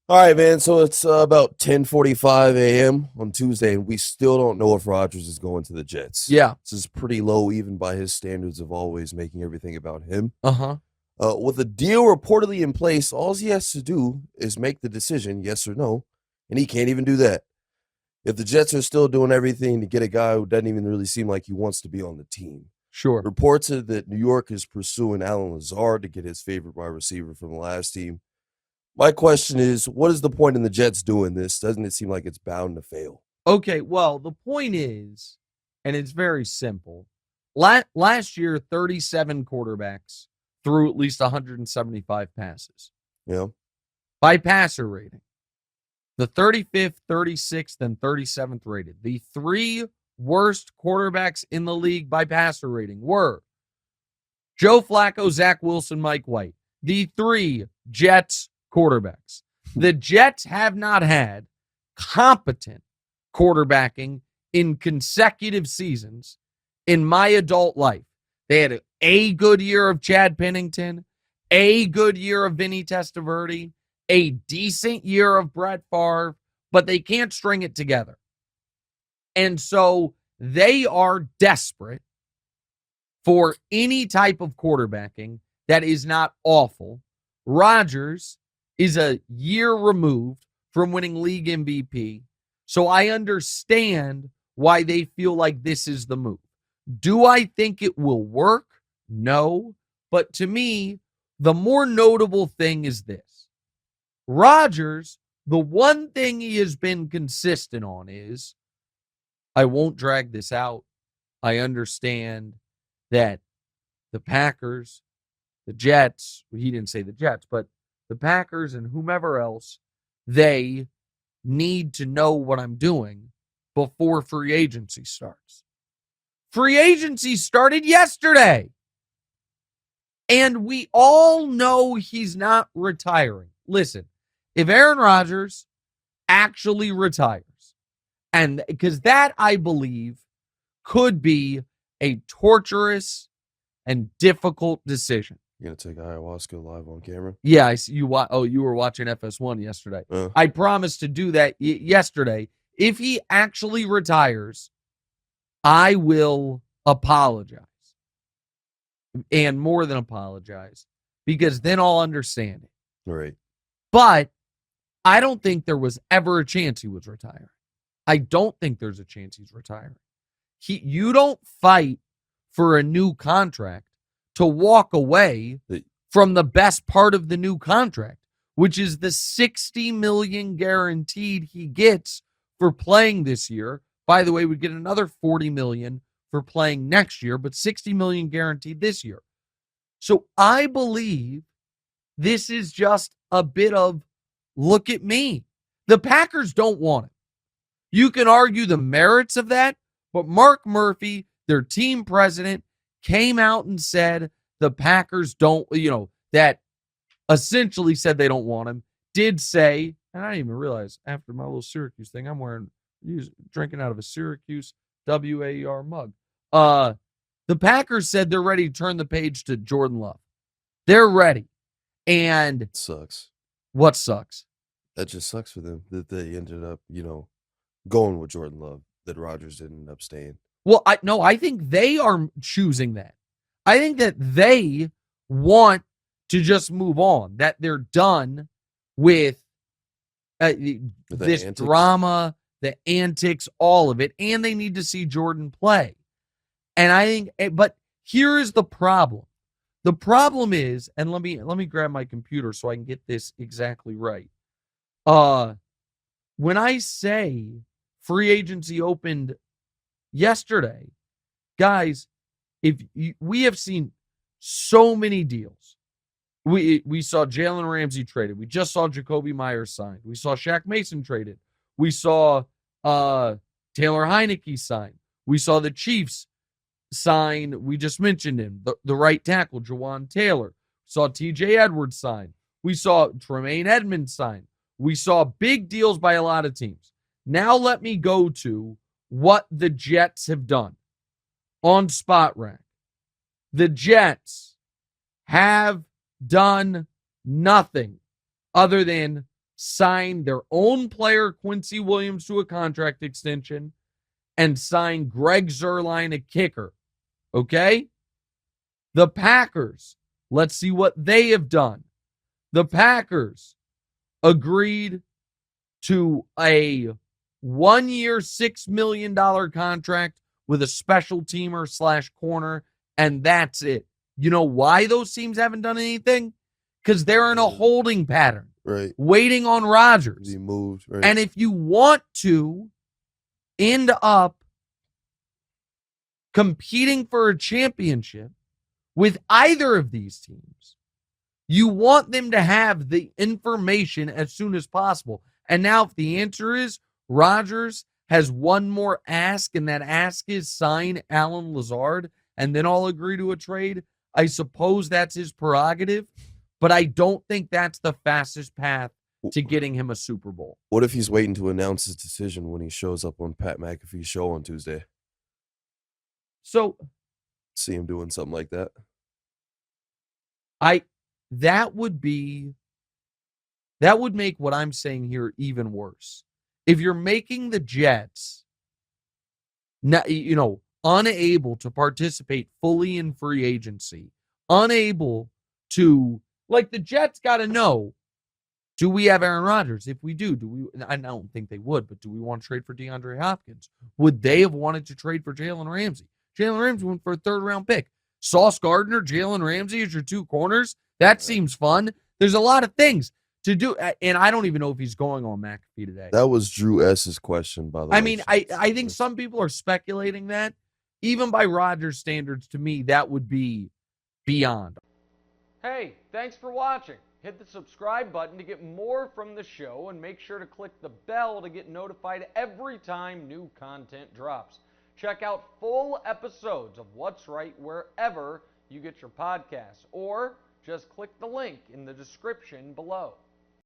All right, man. So it's about 10:45 a.m. on Tuesday, and we still don't know if Rodgers is going to the Jets. Yeah. This is pretty low, even by his standards of always making everything about him. Uh-huh. With a deal reportedly in place, all he has to do is make the decision, yes or no, and he can't even do that. If the Jets are still doing everything to get a guy who doesn't even really seem like he wants to be on the team. Sure. Reports are that New York is pursuing Alan Lazard to get his favorite wide receiver from the last team. My question is, what is the point in the Jets doing this? Doesn't it seem like it's bound to fail? Okay, well, the point is, and it's very simple. Last year, 37 quarterbacks threw at least 175 passes. Yeah. By passer rating, the 35th, 36th, and 37th rated. The three worst quarterbacks in the league by passer rating were Joe Flacco, Zach Wilson, Mike White. The three Jets quarterbacks. The Jets have not had competent quarterbacking in consecutive seasons in my adult life. They had a good year of Chad Pennington, a good year of Vinny Testaverde, a decent year of Brett Favre, but they can't string it together. And so they are desperate for any type of quarterbacking that is not awful. Rodgers is a year removed from winning league MVP. So I understand why they feel like this is the move. Do I think it will work? No. But to me, the more notable thing is this. Rodgers, the one thing he has been consistent on is, I won't drag this out. I understand that the Packers, the Jets, he didn't say the Jets, but the Packers and whomever else, they need to know what I'm doing before free agency starts. Free agency started yesterday. And we all know he's not retiring. Listen, if Aaron Rodgers actually retires, and because that, I believe, could be a torturous and difficult decision. You're going to take ayahuasca live on camera? Yeah, you were watching FS1 yesterday. I promised to do that yesterday. If he actually retires, I will apologize. And more than apologize, because then I'll understand it. Right. But I don't think there was ever a chance he was retiring. I don't think there's a chance he's retiring. You don't fight for a new contract to walk away from the best part of the new contract, which is the $60 million guaranteed he gets for playing this year. By the way, we get another $40 million for playing next year, but $60 million guaranteed this year. So I believe this is just a bit of, look at me. The Packers don't want it. You can argue the merits of that, but Mark Murphy, their team president, came out and said the Packers don't, that essentially said they don't want him, did say, and I didn't even realize after my little Syracuse thing, I'm drinking out of a Syracuse WAER mug. The Packers said they're ready to turn the page to Jordan Love. They're ready. And it sucks. What sucks? That just sucks for them that they ended up, going with Jordan Love, that Rodgers didn't end up staying. Well, I think they are choosing that. I think that they want to just move on, that they're done with this drama, the antics, all of it, and they need to see Jordan play. And I think, but here is the problem. The problem is, and let me grab my computer so I can get this exactly right. When I say free agency opened yesterday, guys, we have seen so many deals. We saw Jalen Ramsey traded. We just saw Jacoby Myers signed. We saw Shaq Mason traded. We saw Taylor Heineke signed. We saw the Chiefs sign. We just mentioned him, the right tackle, Jawan Taylor. We saw TJ Edwards sign. We saw Tremaine Edmonds sign. We saw big deals by a lot of teams. Now let me go to what the Jets have done on Spot Rack. The Jets have done nothing other than sign their own player, Quincy Williams, to a contract extension and sign Greg Zuerlein, a kicker. Okay? The Packers, let's see what they have done. The Packers agreed to a 1-year, $6 million contract with a special teamer / corner, and that's it. You know why those teams haven't done anything? Because they're in a holding pattern, right? Waiting on Rodgers. He moved, right? And if you want to end up competing for a championship with either of these teams, you want them to have the information as soon as possible. And now if the answer is Rodgers has one more ask, and that ask is sign Allen Lazard, and then I'll agree to a trade, I suppose that's his prerogative, but I don't think that's the fastest path to getting him a Super Bowl. What if he's waiting to announce his decision when he shows up on Pat McAfee's show on Tuesday? So see him doing something like that. That would make what I'm saying here even worse. If you're making the Jets, unable to participate fully in free agency, unable to, like, the Jets got to know, do we have Aaron Rodgers? If we do we? I don't think they would, but do we want to trade for DeAndre Hopkins? Would they have wanted to trade for Jalen Ramsey? Jalen Ramsey went for a 3rd-round pick. Sauce Gardner, Jalen Ramsey as your 2 corners. That seems fun. There's a lot of things to do, and I don't even know if he's going on McAfee today. That was Drew S.'s question, by the way. I mean, I think some people are speculating that. Even by Rodgers standards, to me, that would be beyond. Hey, thanks for watching. Hit the subscribe button to get more from the show, and make sure to click the bell to get notified every time new content drops. Check out full episodes of What's Right wherever you get your podcasts, or just click the link in the description below.